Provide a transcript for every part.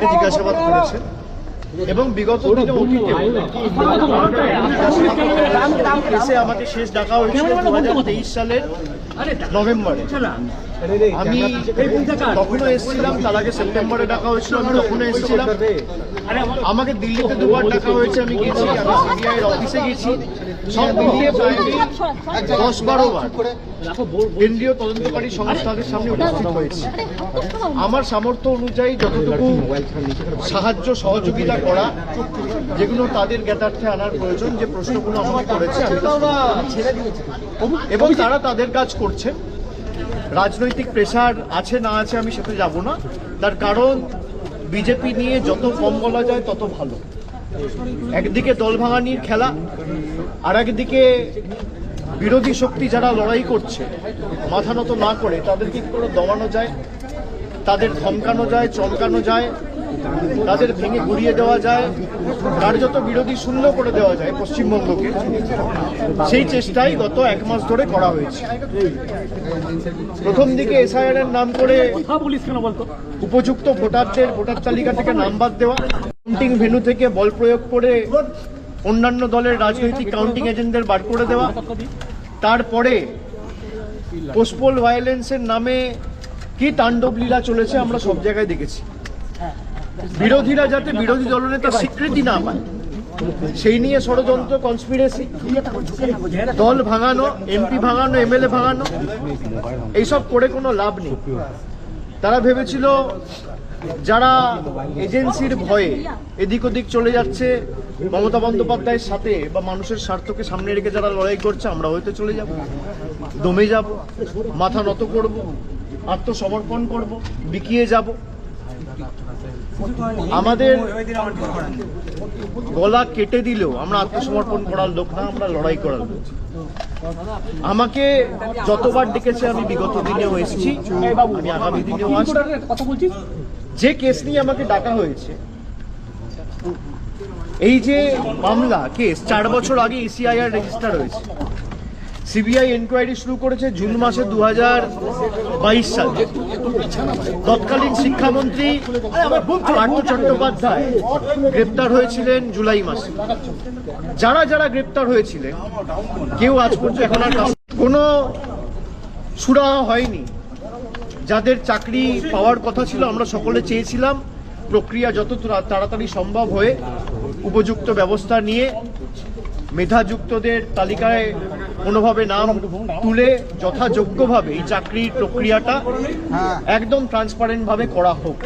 আমাকে জিজ্ঞাসাবাদ করেছে এবং বিগত দিনে কেসে আমাকে শেষ ডাকা হয়েছিল 2023 সালের নভেম্বরে। আমি তখনও এসেছিলাম, তার আগে সেপ্টেম্বরে ডাকা হয়েছিল, আমি তখনও এসেছিলাম। আমাকে দিল্লিতে দুবার ডাকা হয়েছে, আমি গেছি, আমি সিবিআই এর অফিসে গেছি, সব মিলিয়ে প্রায় 10-12 বার কেন্দ্রীয় তদন্তকারী সংস্থাদের সামনে উপস্থিত হয়েছি। আমার সামর্থ্য অনুযায়ী যতটুকু সাহায্য সহযোগিতা করা, যেগুলো তাদের জ্ঞাতার্থে আনার প্রয়োজন, যে প্রশ্নগুলো আমাকে করেছে আমি এবং তারা তাদের কাজ করছে। রাজনৈতিক প্রেসার আছে না আছে আমি সেটা যাব না, তার কারণ বিজেপি নিয়ে যত কম বলা যায় তত ভালো। একদিকে দল ভাঙানির খেলা, আর একদিকে বিরোধী শক্তি যারা লড়াই করছে মাথা নত না করে তাদেরকে কি করে দমানো যায়, তাদের ধমকানো যায়, চমকানো যায়, তাদের ভেঙে গুড়িয়ে দেওয়া যায়, কার্যত বিরোধী শূন্য করে দেওয়া যায় পশ্চিমবঙ্গকে, সেই চেষ্টাই গত 1 মাস ধরে করা হয়েছে। প্রথম দিকে এসআইআর এর নাম করে উপযুক্ত ভোটারদের ভোটার তালিকা থেকে নাম বাদ দেওয়া, কাউন্টিং ভেন্যু থেকে বল প্রয়োগ করে অন্যান্য দলের রাজনৈতিক কাউন্টিং এজেন্টদের বার করে দেওয়া, তারপরে পোস্টপোল ভায়োলেন্সের নামে কি তাণ্ডব লীলা চলেছে আমরা সব জায়গায় দেখেছি। বিরোধীরা যাতে বিরোধী দলনেতার স্বীকৃতি না পায় সেই নিয়ে ষড়যন্ত্র, কনস্পিরেসি, দল ভাঙানো, এমপি ভাঙানো, এমএলএ ভাঙানো, এইসব করে কোনো লাভ নেই। তারা ভেবেছিল যারা এজেন্সির ভয়ে এদিক ওদিক চলে যাচ্ছে মমতা বন্দ্যোপাধ্যায়ের সাথে বা মানুষের স্বার্থকে সামনে রেখে যারা লড়াই করছে, আমরা হয়তো চলে যাব, দমে যাব, মাথা নত করব, আত্মসমর্পণ করব, বিকিয়ে যাব। আমাদের গলা কেটে দিলেও আমরা আত্মসমর্পণ করার লোক না, আমরা লড়াই করার লোক। আমাকে যতবার ডেকেছে আমি বিগত দিনেও এসেছি, আমি আগামী দিনেও আসবো। যে কেস নিয়ে আমাকে ডাকা হয়েছে, এই যে মামলা কেস 4 বছর আগে এসআইআর রেজিস্টার হয়েছে, সিবিআই এনকোয়ারি শুরু করেছে জুন মাসে 2022 সালে। তৎকালীন শিক্ষামন্ত্রী পার্থ চট্টোপাধ্যায় গ্রেপ্তার হয়েছিলেন জুলাই মাসে। যারা যারা গ্রেপ্তার হয়েছিলেন কেউ আজ পর্যন্ত এখন আর কোনো সুরাহা হয়নি। যাদের চাকরি পাওয়ার কথা ছিল আমরা সকলে চেয়েছিলাম প্রক্রিয়া যত তাড়াতাড়ি সম্ভব হয়ে উপযুক্ত ব্যবস্থা নিয়ে মেধাযুক্তদের তালিকায় কোনোভাবে নাম তুলে যথাযোগ্যভাবে এই চাকরির প্রক্রিয়াটা একদম ট্রান্সপারেন্ট ভাবে করা হোক।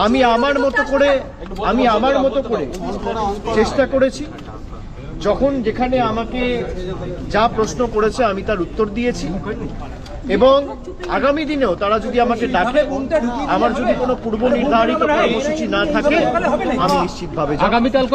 আমি আমার মতো করে চেষ্টা করেছি। যখন যেখানে আমাকে যা প্রশ্ন করেছে আমি তার উত্তর দিয়েছি এবং আগামী দিনেও তারা যদি আমাকে ডাকে, আমার যদি কোনো পূর্ব নির্ধারিত কর্মসূচি না থাকে আমি নিশ্চিতভাবে আগামীকাল